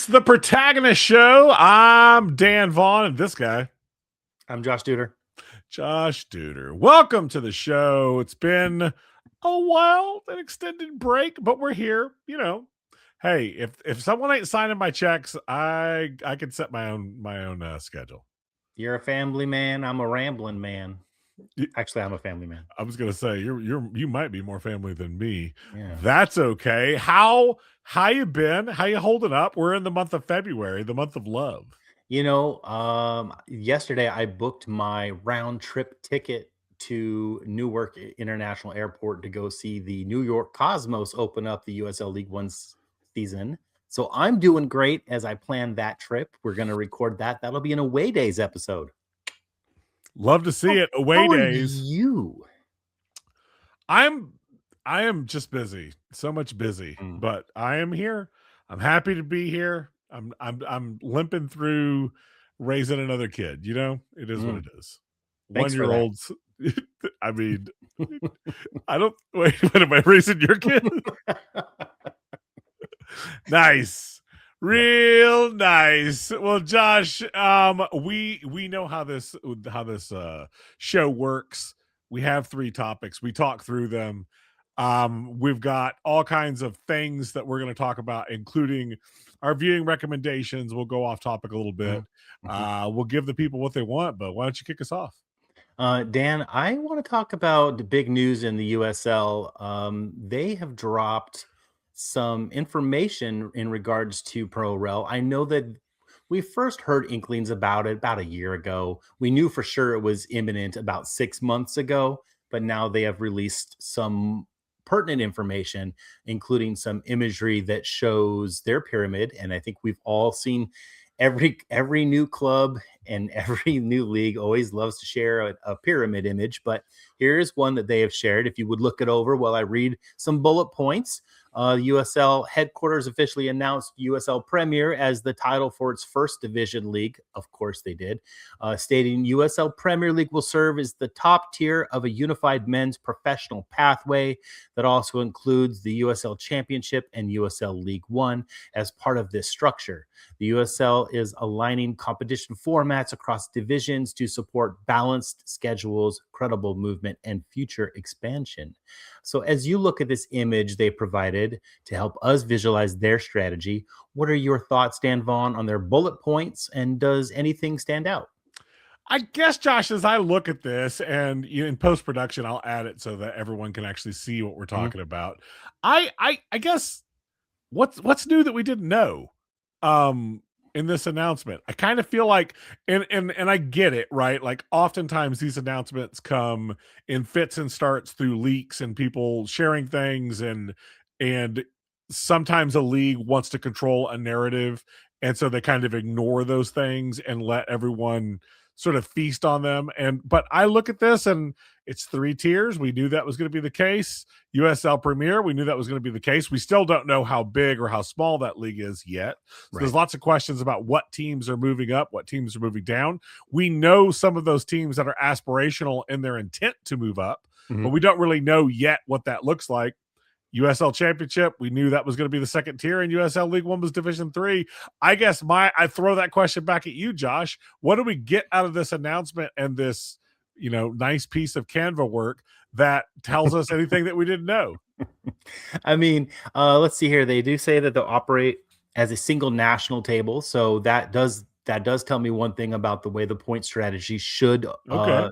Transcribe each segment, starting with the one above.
the Protagonist Show. I'm Dan Vaughn, and this guy, I'm Josh Duder. Josh Duder. Welcome to the show. It's been a while, an extended break, but we're here. You know, hey, if someone ain't signing my checks, I can set my own schedule. You're a family man. I'm a rambling man. Actually, I'm a family man. I was gonna say you might be more family than me. Yeah. That's okay. How you been? How you holding up? We're in the month of February, the month of love. You know, yesterday I booked my round trip ticket to Newark International Airport to go see the New York Cosmos open up the USL League One season. So I'm doing great as I plan that trip. We're going to record that. That'll be an Away Days episode. Love to see it. Away days. You? I am just busy. So much busy. But I am here. I'm happy to be here. I'm limping through raising another kid. You know, it is what it is. 1-year-olds. I mean, I don't wait. What am I raising your kid? Nice. Real nice. Well, Josh, we know how this show works. We have 3 topics. We talk through them. We've got all kinds of things that we're going to talk about, including our viewing recommendations. We'll go off topic a little bit. We'll give the people what they want, but why don't you kick us off? Dan, I want to talk about the big news in the USL. They have dropped some information in regards to Pro Rel. I know that we first heard inklings about it about a year ago. We knew for sure it was imminent about 6 months ago, but now they have released some pertinent information, including some imagery that shows their pyramid. And I think we've all seen every new club and every new league always loves to share a pyramid image, but here's one that they have shared. If you would look it over while I read some bullet points. USL headquarters officially announced USL Premier as the title for its first division league. Of course they did, stating USL Premier League will serve as the top tier of a unified men's professional pathway that also includes the USL Championship and USL League One as part of this structure. The USL is aligning competition formats across divisions to support balanced schedules, credible movement, and future expansion. So as you look at this image they provided to help us visualize their strategy, what are your thoughts, Dan Vaughn, on their bullet points, and does anything stand out? I guess, Josh, as I look at this, and in post-production, I'll add it so that everyone can actually see what we're talking about. I guess what's new that we didn't know in this announcement? I kind of feel like, and I get it, right? Like oftentimes these announcements come in fits and starts through leaks and people sharing things, and sometimes a league wants to control a narrative, and so they kind of ignore those things and let everyone sort of feast on them. But I look at this and it's 3 tiers. We knew that was going to be the case. USL Premier, we knew that was going to be the case. We still don't know how big or how small that league is yet. So there's lots of questions about what teams are moving up, what teams are moving down. We know some of those teams that are aspirational in their intent to move up, but we don't really know yet what that looks like. USL Championship, we knew that was going to be the second tier, and USL League One was Division 3. I guess I throw that question back at you, Josh. What do we get out of this announcement and this, nice piece of Canva work that tells us anything that we didn't know? I mean, let's see here. They do say that they'll operate as a single national table, so that does tell me one thing about the way the point strategy should. Okay.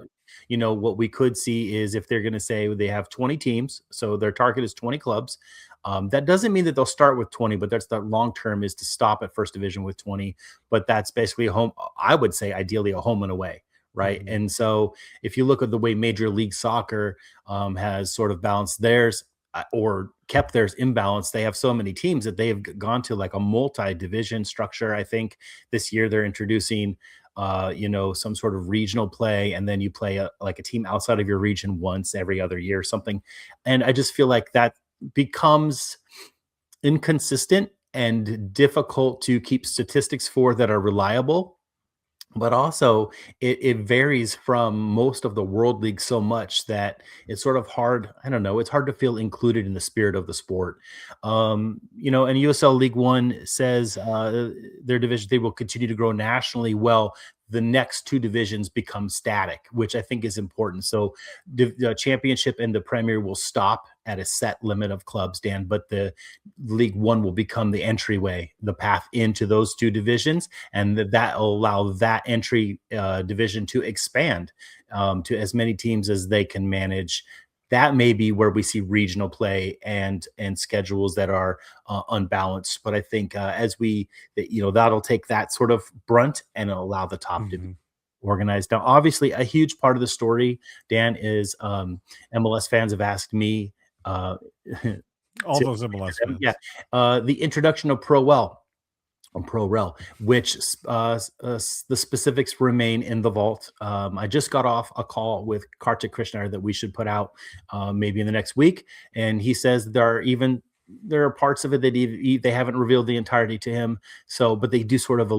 What we could see is if they're going to say they have 20 teams, so their target is 20 clubs. That doesn't mean that they'll start with 20, but that's the long term is to stop at first division with 20. But that's basically a home. I would say ideally a home and away, right? And so if you look at the way Major League Soccer has sort of balanced theirs or kept theirs imbalanced, they have so many teams that they've gone to like a multi-division structure. I think this year they're introducing some sort of regional play, and then you play a team outside of your region once every other year or something. And I just feel like that becomes inconsistent and difficult to keep statistics for that are reliable. but also it varies from most of the world leagues so much that it's sort of hard. I don't know, it's hard to feel included in the spirit of the sport. And USL League One says their division, they will continue to grow nationally. Well, the next two divisions become static, which I think is important. So the championship and the premier will stop at a set limit of clubs, Dan, but the League One will become the entryway, the path into those two divisions, and that will allow that entry division to expand to as many teams as they can manage. That may be where we see regional play and schedules that are unbalanced. But I think that'll take that sort of brunt and allow the top to be Mhm. organized. Now, obviously, a huge part of the story, Dan, is MLS fans have asked me All to those MLS yeah, fans. the introduction of Pro Rel, which the specifics remain in the vault. I just got off a call with Kartik Krishnar that we should put out maybe in the next week, and he says there are parts of it that they haven't revealed the entirety to him. So, but they do sort of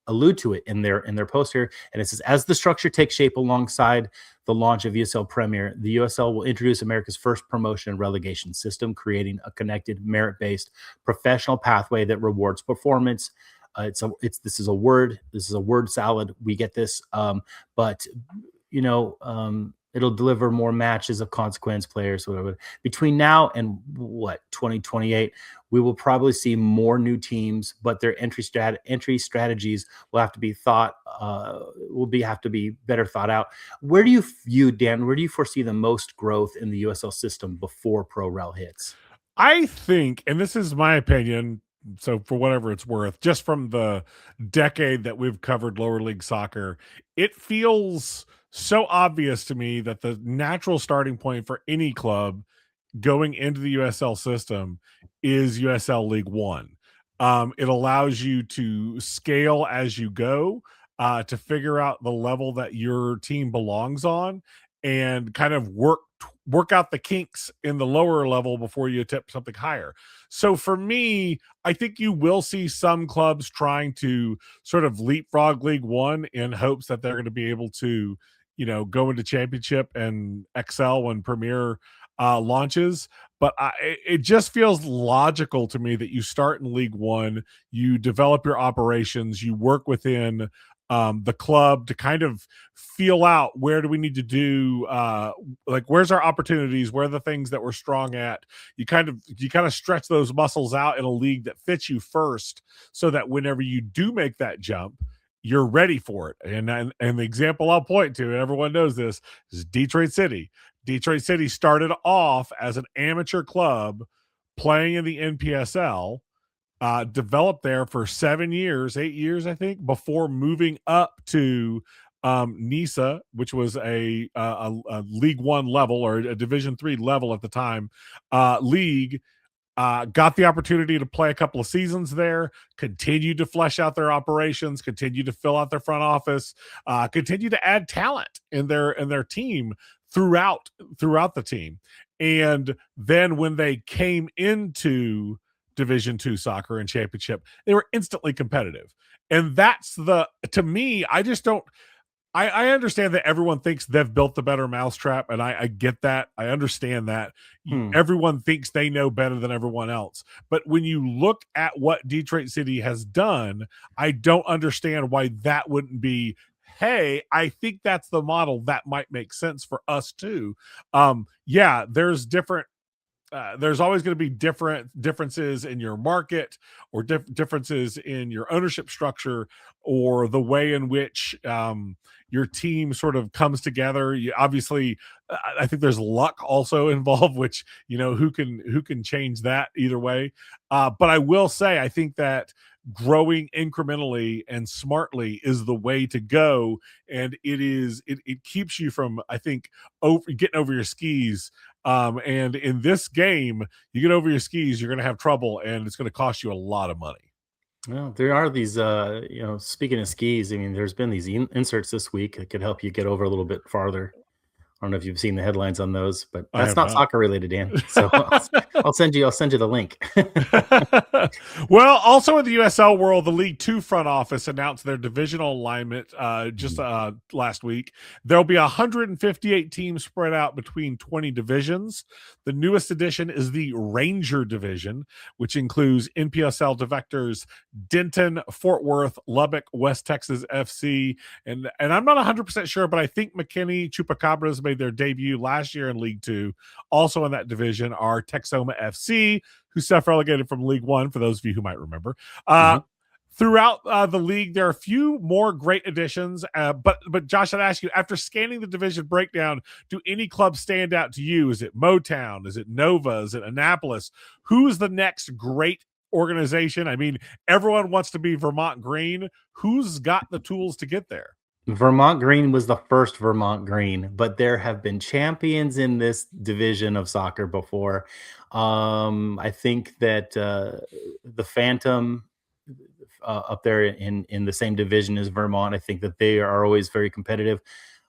allude to it in their post here, and it says as the structure takes shape alongside the launch of USL Premier, the USL will introduce America's first promotion and relegation system, creating a connected, merit-based professional pathway that rewards performance. This is a word salad. We get this, but it'll deliver more matches of consequence players, whatever. Between now and 2028, we will probably see more new teams, but their entry strategies will have to be have to be better thought out. Where do you view, Dan? Where do you foresee the most growth in the USL system before Pro Rel hits? I think, and this is my opinion, so for whatever it's worth, just from the decade that we've covered lower league soccer, it feels so obvious to me that the natural starting point for any club going into the USL system is USL League One. It allows you to scale as you go, to figure out the level that your team belongs on, and kind of work out the kinks in the lower level before you attempt something higher. So for me, I think you will see some clubs trying to sort of leapfrog League One in hopes that they're going to be able to, go into championship and excel when Premier launches. But it just feels logical to me that you start in League One, you develop your operations, you work within the club to kind of feel out where do we need to do, like where's our opportunities, where are the things that we're strong at. You kind of stretch those muscles out in a league that fits you first, so that whenever you do make that jump, you're ready for it. And the example I'll point to, and everyone knows this, is Detroit City. Detroit City started off as an amateur club playing in the NPSL, developed there for 7 years, 8 years, I think, before moving up to NISA, which was a League One level, or a Division Three level at the time, league. Got the opportunity to play a couple of seasons there, continued to flesh out their operations, continued to fill out their front office, continued to add talent in their team throughout the team. And then when they came into Division Two soccer and championship, they were instantly competitive. And that's to me, I just don't. I understand that everyone thinks they've built the better mousetrap, and I get that. I understand that. Hmm. Everyone thinks they know better than everyone else. But when you look at what Detroit City has done, I don't understand why that wouldn't be, hey, I think that's the model that might make sense for us too. Yeah, there's always going to be differences in your market, or differences in your ownership structure, or the way in which your team sort of comes together. Obviously, I think there's luck also involved, which, who can change that either way. But I will say, I think that growing incrementally and smartly is the way to go, and it keeps you from, I think, getting over your skis. And in this game, you get over your skis, you're going to have trouble, and it's going to cost you a lot of money. Well, there are these, speaking of skis, I mean, there's been these inserts this week that could help you get over a little bit farther. I don't know if you've seen the headlines on those, but I that's have not not. soccer related, Dan. So I'll send you the link. Well, also in the USL world, the League Two front office announced their divisional alignment just last week. There'll be 158 teams spread out between 20 divisions. The newest addition is the Ranger division, which includes NPSL defectors Denton, Fort Worth, Lubbock, West Texas FC, and I'm not 100% sure, but I think McKinney Chupacabras made their debut last year in League Two. Also in that division are Texoma FC, who self-relegated from League One, for those of you who might remember. Mhm. Throughout the league, there are a few more great additions. But Josh, I'd ask you, after scanning the division breakdown, do any clubs stand out to you? Is it Motown? Is it Nova? Is it Annapolis? Who's the next great organization? I mean, everyone wants to be Vermont Green. Who's got the tools to get there? Vermont Green was the first Vermont Green, but there have been champions in this division of soccer before. I think that the Phantom up there in the same division as Vermont, I think that they are always very competitive.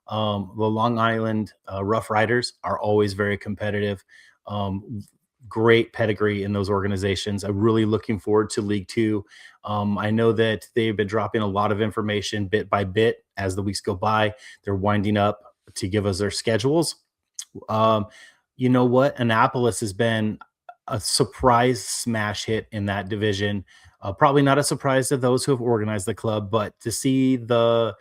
The Long Island Rough Riders are always very competitive. Great pedigree in those organizations. I'm really looking forward to League Two. I know that they've been dropping a lot of information bit by bit as the weeks go by. They're winding up to give us their schedules. Um, you know what? Annapolis has been a surprise smash hit in that division. Probably not a surprise to those who have organized the club, but to see the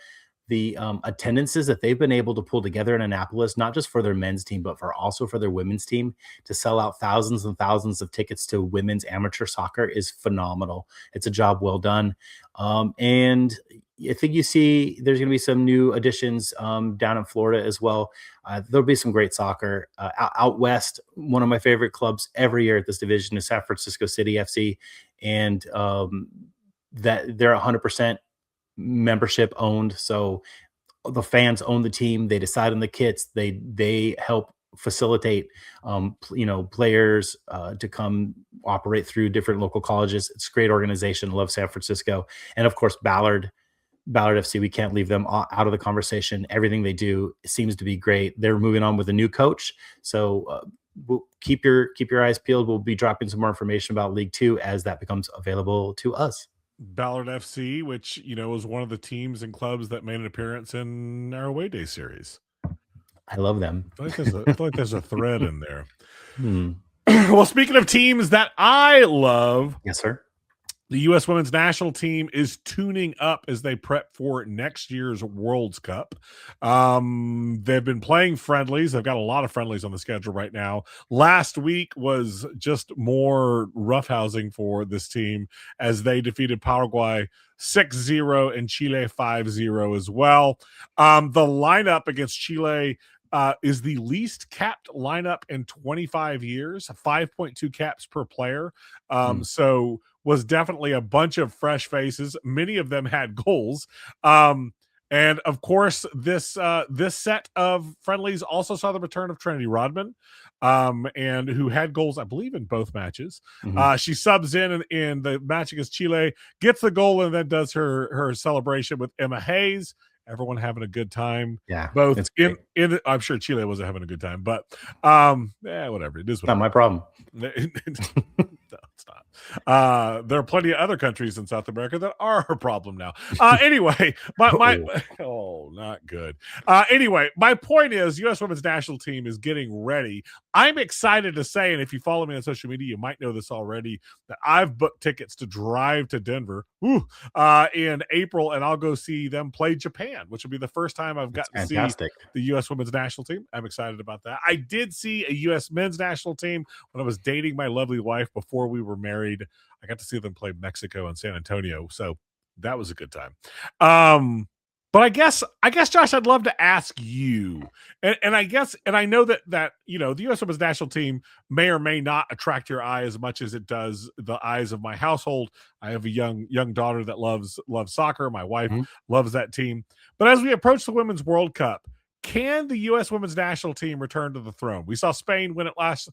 attendances that they've been able to pull together in Annapolis, not just for their men's team, but for also for their women's team, to sell out thousands and thousands of tickets to women's amateur soccer is phenomenal. It's a job well done. And I think you see there's going to be some new additions down in Florida as well. There'll be some great soccer out west. One of my favorite clubs every year at this division is San Francisco City FC, and that they're 100% membership owned. So the fans own the team. They decide on the kits. They help facilitate players to come operate through different local colleges. It's a great organization. Love San Francisco. And of course Ballard FC, we can't leave them out of the conversation. Everything they do seems to be great. They're moving on with a new coach, so we'll keep your eyes peeled. We'll be dropping some more information about League Two as that becomes available to us. Ballard FC, which was one of the teams and clubs that made an appearance in our away day series. I love them. I feel like there's a thread in there. Hmm. Well, speaking of teams that I love, Yes, sir. the U.S. women's national team is tuning up as they prep for next year's World Cup. They've been playing friendlies. They've got a lot of friendlies on the schedule right now. Last week was just more roughhousing for this team as they defeated Paraguay 6-0 and Chile 5-0 as well. The lineup against Chile is the least capped lineup in 25 years, 5.2 caps per player. So was definitely a bunch of fresh faces. Many of them had goals. And of course, this set of friendlies also saw the return of Trinity Rodman, and who had goals, I believe, in both matches. She subs in the match against Chile, gets the goal, and then does her celebration with Emma Hayes. Everyone having a good time. Yeah, Both it's in I'm sure Chile wasn't having a good time, but whatever. It is not my problem. No, it's not. There are plenty of other countries in South America that are a problem now. Anyway, not good. Anyway, my point is, U.S. Women's National Team is getting ready. I'm excited to say, and if you follow me on social media, you might know this already, that I've booked tickets to drive to Denver in April, and I'll go see them play Japan, which will be the first time I've gotten to see the U.S. Women's National Team. I'm excited about that. I did see a U.S. Men's National Team when I was dating my lovely wife before we were married. I got to see them play Mexico and San Antonio, so that was a good time. But I guess, Josh, I'd love to ask you, and I know that the U.S. Women's National Team may or may not attract your eye as much as it does the eyes of my household. I have a young daughter that loves soccer. My wife loves that team. But as we approach the Women's World Cup, can the U.S. Women's National Team return to the throne? We saw Spain win it last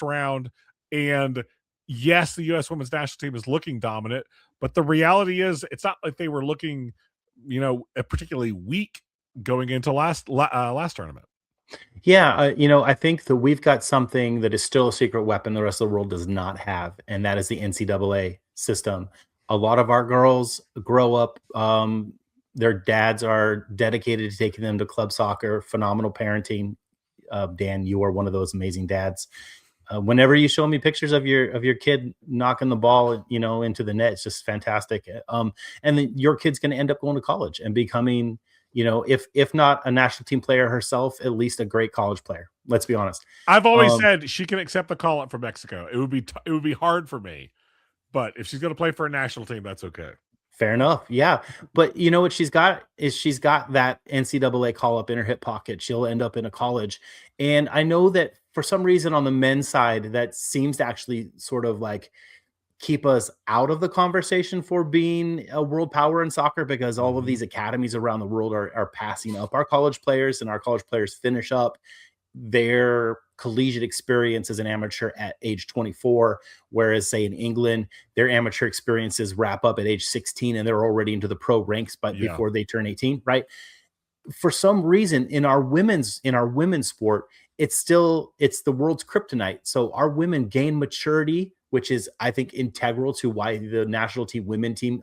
round, and yes, the U.S. Women's National Team is looking dominant, but the reality is it's not like they were looking particularly weak going into last tournament. Yeah, I think that we've got something that is still a secret weapon the rest of the world does not have, and that is the NCAA system. A lot of our girls grow up, their dads are dedicated to taking them to club soccer, phenomenal parenting. Dan, you are one of those amazing dads. Whenever you show me pictures of your kid knocking the ball, into the net, it's just fantastic. And then your kid's going to end up going to college and becoming, if not a national team player herself, at least a great college player. Let's be honest. I've always Um, said she can accept the call up from Mexico. It would be hard for me, but if she's going to play for a national team, that's okay. Fair enough. Yeah. But you know what she's got is she's got that NCAA call up in her hip pocket. She'll end up in a college. And I know that for some reason on the men's side, that seems to actually sort of like keep us out of the conversation for being a world power in soccer, because all of Mhm. these academies around the world are passing up our college players, and our college players finish up their collegiate experience as an amateur at age 24, whereas say in England their amateur experiences wrap up at age 16 and they're already into the pro ranks but Yeah. before they turn 18, right? For some reason in our women's sport, it's the world's kryptonite. So our women gain maturity, which is I think integral to why the national team women team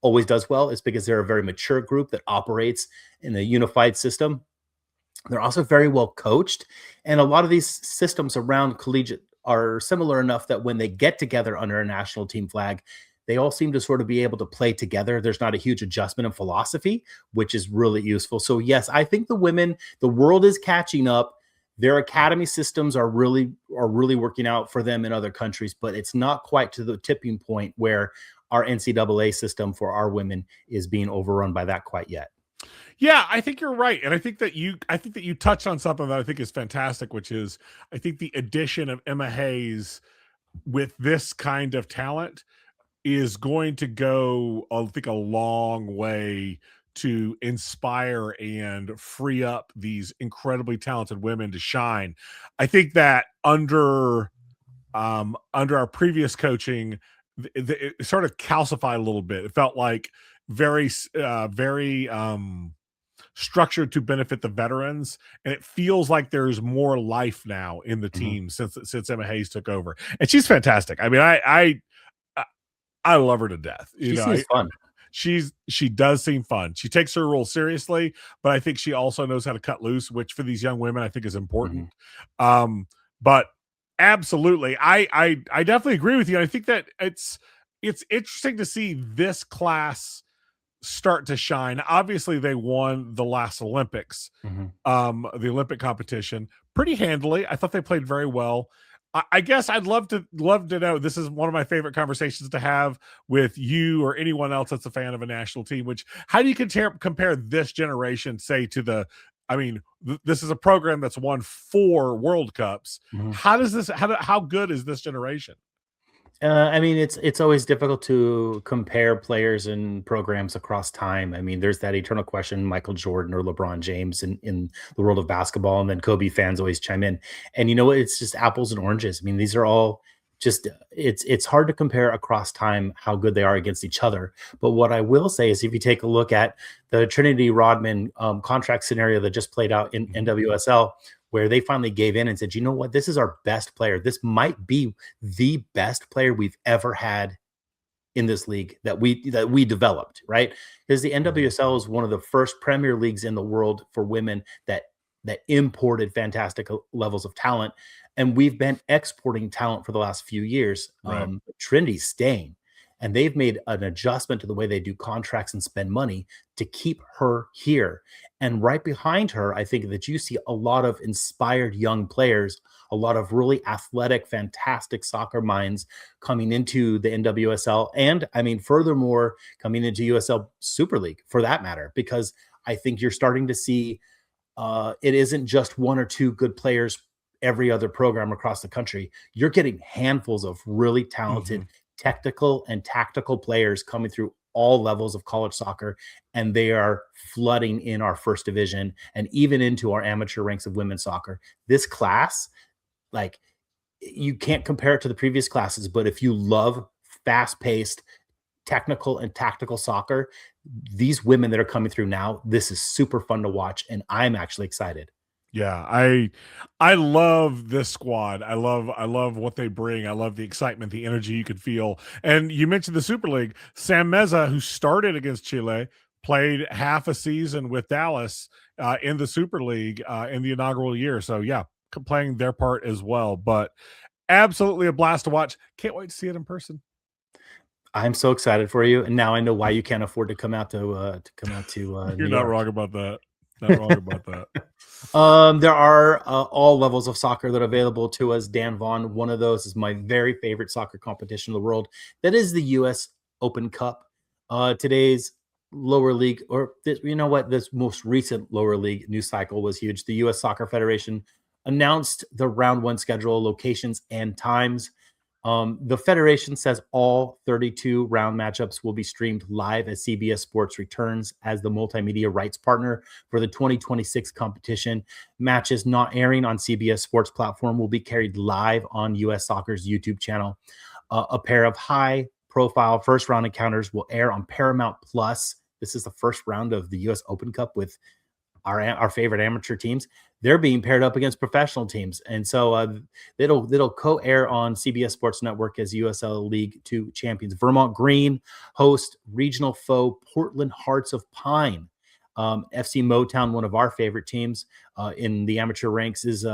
always does well, is because they're a very mature group that operates in a unified system. They're also very well coached, and a lot of these systems around collegiate are similar enough that when they get together under a national team flag, they all seem to sort of be able to play together. There's not a huge adjustment in philosophy, which is really useful. So yes, I think the world is catching up. Their academy systems are really working out for them in other countries, but it's not quite to the tipping point where our NCAA system for our women is being overrun by that quite yet. Yeah, I think you're right, and I think that you touched on something that I think is fantastic, which is I think the addition of Emma Hayes with this kind of talent is going to go, I think, a long way to inspire and free up these incredibly talented women to shine. I think that under our previous coaching, it sort of calcified a little bit. It felt like very structured to benefit the veterans, and it feels like there's more life now in the Mhm. team since Emma Hayes took over, and she's fantastic. I mean, I love her to death. She seems fun. She does seem fun. She takes her role seriously, but I think she also knows how to cut loose, which for these young women I think is Mhm. important. But absolutely, I definitely agree with you. I think that it's interesting to see this class start to shine. Obviously, they won the last Olympics, Mhm. the Olympic competition pretty handily. I thought they played very well. I guess I'd love to know. This is one of my favorite conversations to have with you or anyone else that's a fan of a national team. Which how do you compare this generation, say, to the? I mean, this is a program that's won 4 World Cups. Mhm. How does this? How good is this generation? I mean, it's always difficult to compare players and programs across time. I mean, there's that eternal question: Michael Jordan or LeBron James in the world of basketball, and then Kobe fans always chime in. And you know what? It's just apples and oranges. I mean, these are all just it's hard to compare across time how good they are against each other. But what I will say is, if you take a look at the Trinity Rodman contract scenario that just played out in Mhm. NWSL, where they finally gave in and said, you know what, this is our best player. This might be the best player we've ever had in this league that we developed, right? Because the Mhm. NWSL is one of the first premier leagues in the world for women that imported fantastic levels of talent, and we've been exporting talent for the last few years. Right. Trinity's staying, and they've made an adjustment to the way they do contracts and spend money to keep her here. And right behind her, I think that you see a lot of inspired young players, a lot of really athletic, fantastic soccer minds coming into the NWSL. And I mean, furthermore, coming into USL Super League for that matter, because I think you're starting to see it isn't just one or two good players every other program across the country. You're getting handfuls of really talented Mhm. technical and tactical players coming through all levels of college soccer, and they are flooding in our first division and even into our amateur ranks of women's soccer. This class, like, you can't compare it to the previous classes, but if you love fast-paced, technical and tactical soccer, these women that are coming through now, this is super fun to watch, and I'm actually excited. Yeah, I love this squad. I love what they bring. I love the excitement, the energy you could feel. And you mentioned the Super League. Sam Meza, who started against Chile, played half a season with Dallas in the Super League in the inaugural year. So yeah, playing their part as well. But absolutely a blast to watch. Can't wait to see it in person. I'm so excited for you, and now I know why you can't afford to come out to You're New not York. wrong about that. Not wrong about that. There are all levels of soccer that are available to us. Dan Vaughn, one of those is my very favorite soccer competition in the world. That is the U.S. Open Cup. Today's lower league, or this, you know what, this most recent lower league news cycle was huge. The U.S. Soccer Federation announced the round one schedule, locations, and times. The Federation says all 32 round matchups will be streamed live as CBS Sports returns as the multimedia rights partner for the 2026 competition. Matches not airing on CBS Sports platform will be carried live on US Soccer's YouTube channel. A pair of high profile first round encounters will air on Paramount Plus. This is the first round of the US Open Cup with our favorite amateur teams. They're being paired up against professional teams, and so it'll co-air on CBS Sports Network as USL League Two champions. Vermont Green host regional foe Portland Hearts of Pine. FC Motown, one of our favorite teams in the amateur ranks, is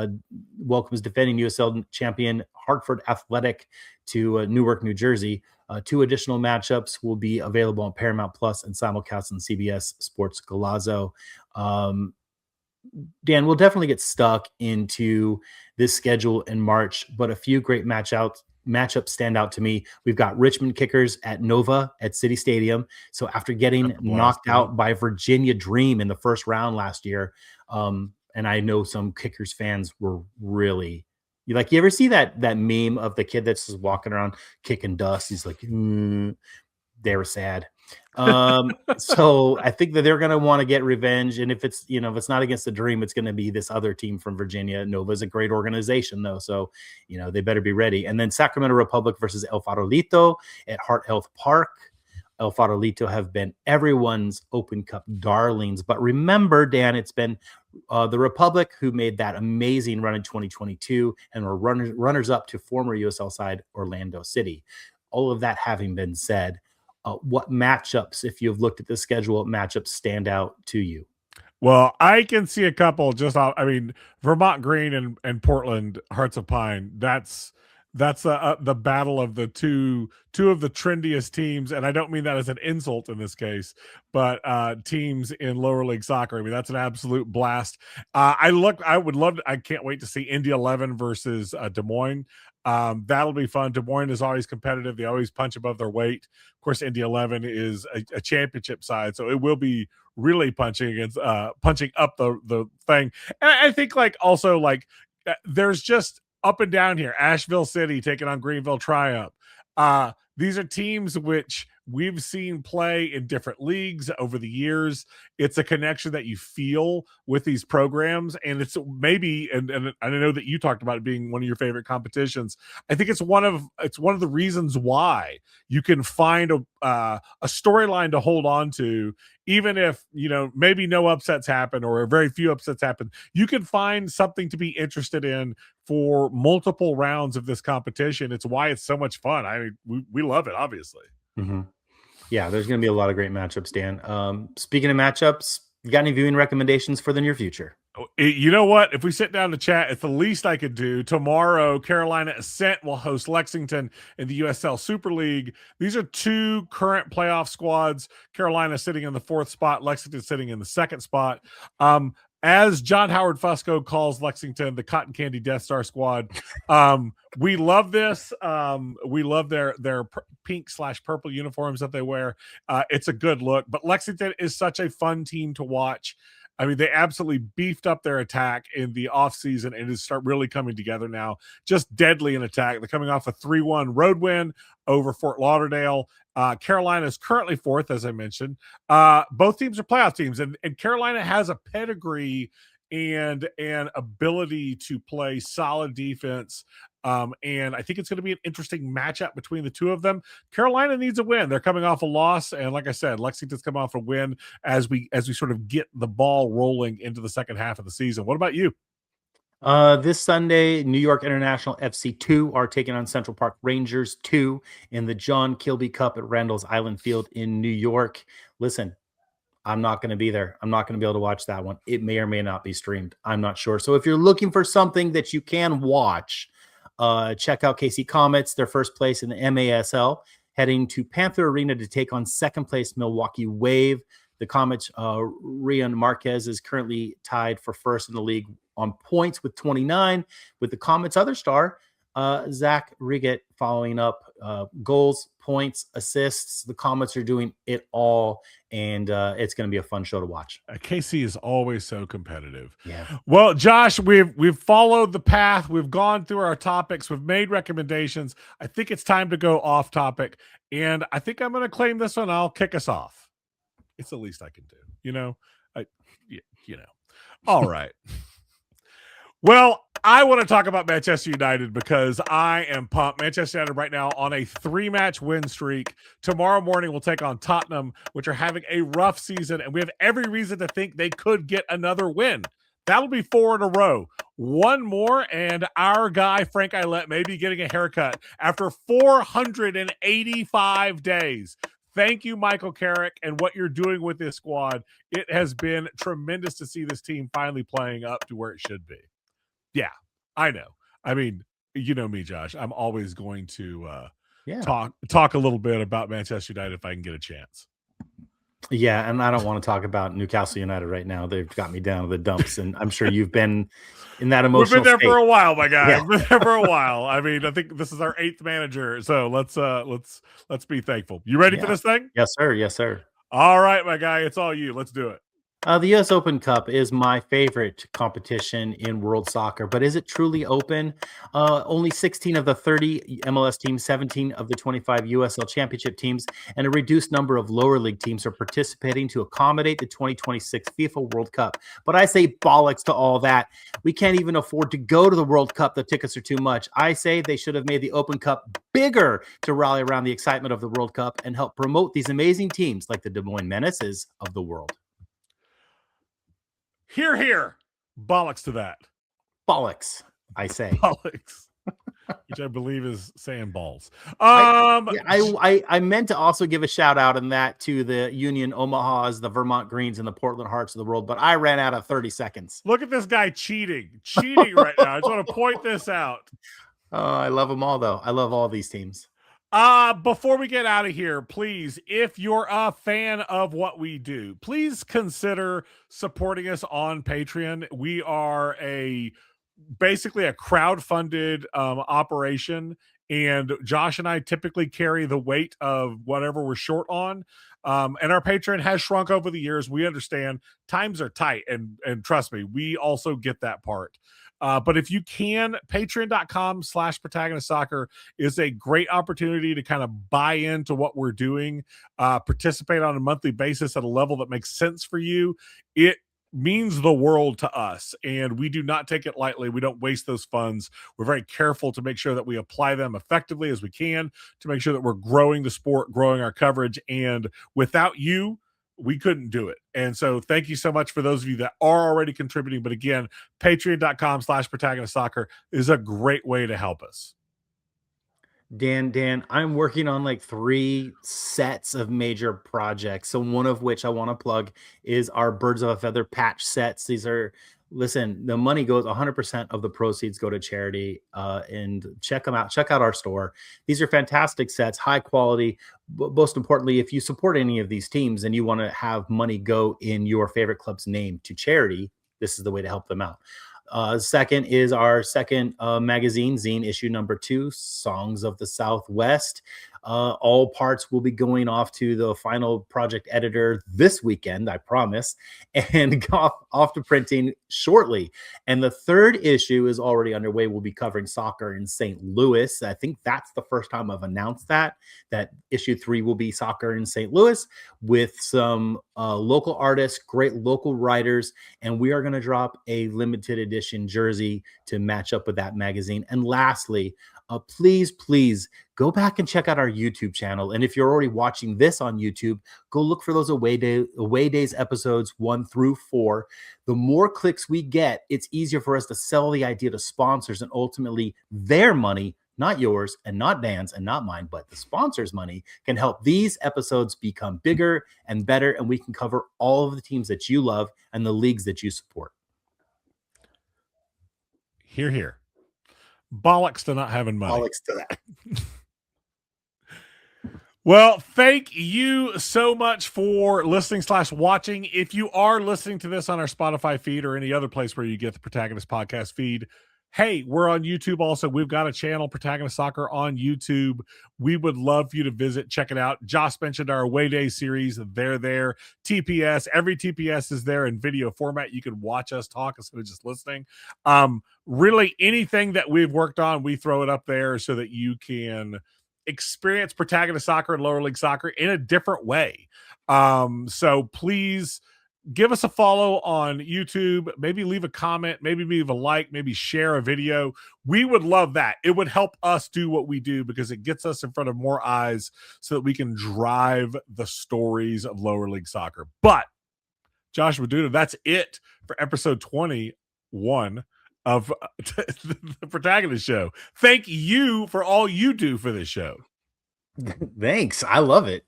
welcomes defending USL champion Hartford Athletic to Newark, New Jersey. Two additional matchups will be available on Paramount Plus and simulcast on CBS Sports Golazo. Um, Dan, we'll definitely get stuck into this schedule in March, but a few great matchups stand out to me. We've got Richmond Kickers at Nova at City Stadium. So after getting That's a blast. knocked Yeah. out by Virginia Dream in the first round last year, and I know some Kickers fans were really you ever see that meme of the kid that's just walking around kicking dust? He's like, they were sad. So I think that they're going to want to get revenge. And if it's not against the Dream, it's going to be this other team from Virginia. Nova's a great organization though. So, they better be ready. And then Sacramento Republic versus El Farolito at Heart Health Park. El Farolito have been everyone's Open Cup darlings. But remember, Dan, it's been the Republic who made that amazing run in 2022 and were runners up to former USL side Orlando City. All of that having been said, what matchups, if you've looked at the schedule, matchups stand out to you? Well, I can see a couple just off. I mean, Vermont Green and Portland Hearts of Pine. That's the battle of the two of the trendiest teams, and I don't mean that as an insult in this case, but teams in lower league soccer. I mean, that's an absolute blast. I can't wait to see Indy 11 versus Des Moines. That'll be fun. Des Moines is always competitive. They always punch above their weight. Of course, Indy 11 is a championship side, so it will be really punching up the thing. And I think there's just up and down here. Asheville City taking on Greenville Triumph. These are teams which we've seen play in different leagues over the years. It's a connection that you feel with these programs, and it's maybe and I know that you talked about it being one of your favorite competitions. I think it's one of the reasons why you can find a storyline to hold on to, even if maybe no upsets happen or very few upsets happen. You can find something to be interested in for multiple rounds of this competition. It's why it's so much fun. I mean, we love it, obviously. Mm-hmm. Yeah, there's going to be a lot of great matchups, Dan. Speaking of matchups, you got any viewing recommendations for the near future? You know what? If we sit down to chat, it's the least I could do. Tomorrow, Carolina Ascent will host Lexington in the USL Super League. These are two current playoff squads. Carolina sitting in the fourth spot, Lexington sitting in the second spot. As John Howard Fusco calls Lexington, the Cotton Candy Death Star squad. We love this. We love their pink/purple uniforms that they wear. It's a good look, but Lexington is such a fun team to watch. I mean, they absolutely beefed up their attack in the offseason and is start really coming together now. Just deadly in attack. They're coming off a 3-1 road win over Fort Lauderdale. Carolina is currently fourth, as I mentioned. Both teams are playoff teams, and Carolina has a pedigree and an ability to play solid defense. And I think it's going to be an interesting matchup between the two of them. Carolina needs a win. They're coming off a loss, and like I said, Lexington's coming off a win as we sort of get the ball rolling into the second half of the season. What about you? This Sunday, New York International FC 2 are taking on Central Park Rangers 2 in the John Kilby Cup at Randall's Island Field in New York. Listen, I'm not going to be there. I'm not going to be able to watch that one. It may or may not be streamed. I'm not sure. So if you're looking for something that you can watch, check out KC Comets, their first place in the MASL, heading to Panther Arena to take on second place Milwaukee Wave. The Comets, Rian Marquez is currently tied for first in the league on points with 29, with the Comets' other star, Zach Riggett, following up goals, points, assists. The Comets are doing it all, and it's going to be a fun show to watch. KC is always so competitive. Yeah. Well, Josh, we've followed the path. We've gone through our topics. We've made recommendations. I think it's time to go off topic, and I think I'm going to claim this one. I'll kick us off. It's the least I can do, you know. All right. Well, I want to talk about Manchester United because I am pumped. Manchester United right now on a 3-match win streak. Tomorrow morning we'll take on Tottenham, which are having a rough season, and we have every reason to think they could get another win. That'll be 4 in a row. One more, and our guy, Frank Aylett, may be getting a haircut after 485 days. Thank you, Michael Carrick, and what you're doing with this squad. It has been tremendous to see this team finally playing up to where it should be. Yeah, I know. I mean, you know me, Josh. I'm always going to talk a little bit about Manchester United if I can get a chance. Yeah, and I don't want to talk about Newcastle United right now. They've got me down to the dumps, and I'm sure you've been in that emotional We've been there state for a while, my guy. Yeah. We've been there for a while. I mean, I think this is our 8th manager, so let's be thankful. You ready for this thing? Yes, sir. Yes, sir. All right, my guy. It's all you. Let's do it. The U.S. Open Cup is my favorite competition in world soccer, but is it truly open? Only 16 of the 30 MLS teams, 17 of the 25 USL Championship teams, and a reduced number of lower league teams are participating to accommodate the 2026 FIFA World Cup. But I say bollocks to all that. We can't even afford to go to the World Cup. The tickets are too much. I say they should have made the Open Cup bigger to rally around the excitement of the World Cup and help promote these amazing teams like the Des Moines Menaces of the world. Hear, hear. Bollocks to that. Bollocks, I say. Bollocks. Which I believe is saying balls. I meant to also give a shout out in that to the Union Omahas, the Vermont Greens, and the Portland Hearts of the world, but I ran out of 30 seconds. Look at this guy cheating right now. I just want to point this out. I love them all, though. I love all these teams. Before we get out of here, please, if you're a fan of what we do, please consider supporting us on Patreon. We are basically a crowd-funded operation, and Josh and I typically carry the weight of whatever we're short on. And our Patreon has shrunk over the years. We understand times are tight, and trust me, we also get that part. But if you can, patreon.com/protagonist soccer is a great opportunity to kind of buy into what we're doing, participate on a monthly basis at a level that makes sense for you. It means the world to us, and we do not take it lightly. We don't waste those funds. We're very careful to make sure that we apply them effectively as we can to make sure that we're growing the sport, growing our coverage, and without you, we couldn't do it. And so thank you so much for those of you that are already contributing. But again, patreon.com/protagonist soccer is a great way to help us. Dan, I'm working on like 3 sets of major projects. So one of which I want to plug is our Birds of a Feather patch sets. These are, listen, the money goes 100% of the proceeds go to charity, and check them out. Check out our store. These are fantastic sets, high quality. But most importantly, if you support any of these teams and you want to have money go in your favorite club's name to charity, this is the way to help them out. Second is our second magazine, zine issue number 2, Songs of the Southwest. All parts will be going off to the final project editor this weekend, I promise, and off to printing shortly. And the third issue is already underway. We'll be covering soccer in St. Louis. I think that's the first time I've announced that issue 3 will be soccer in St. Louis with some local artists, great local writers, and we are going to drop a limited edition jersey to match up with that magazine. And lastly, please go back and check out our YouTube channel. And if you're already watching this on YouTube, go look for those away days episodes 1 through 4. The more clicks we get, it's easier for us to sell the idea to sponsors, and ultimately their money, not yours and not Dan's and not mine, but the sponsors' money, can help these episodes become bigger and better, and we can cover all of the teams that you love and the leagues that you support. Hear. Bollocks to not having money. Bollocks to that. Well, thank you so much for listening / watching. If you are listening to this on our Spotify feed or any other place where you get the Protagonist podcast feed, hey, we're on YouTube also. We've got a channel, Protagonist Soccer, on YouTube. We would love for you to visit, check it out. Josh mentioned our Away Day series. They're there. TPS, every TPS is there in video format. You can watch us talk instead of just listening. Really, anything that we've worked on, we throw it up there so that you can experience Protagonist Soccer and lower league soccer in a different way. So please give us a follow on YouTube, maybe leave a comment, maybe leave a like, maybe share a video. We would love that. It would help us do what we do because it gets us in front of more eyes so that we can drive the stories of lower league soccer. But Joshua Duda, that's it for episode 21 of the Protagonist Show. Thank you for all you do for this show. Thanks. I love it.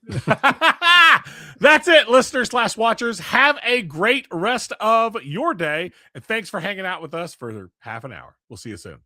That's it, listeners / watchers. Have a great rest of your day. And thanks for hanging out with us for half an hour. We'll see you soon.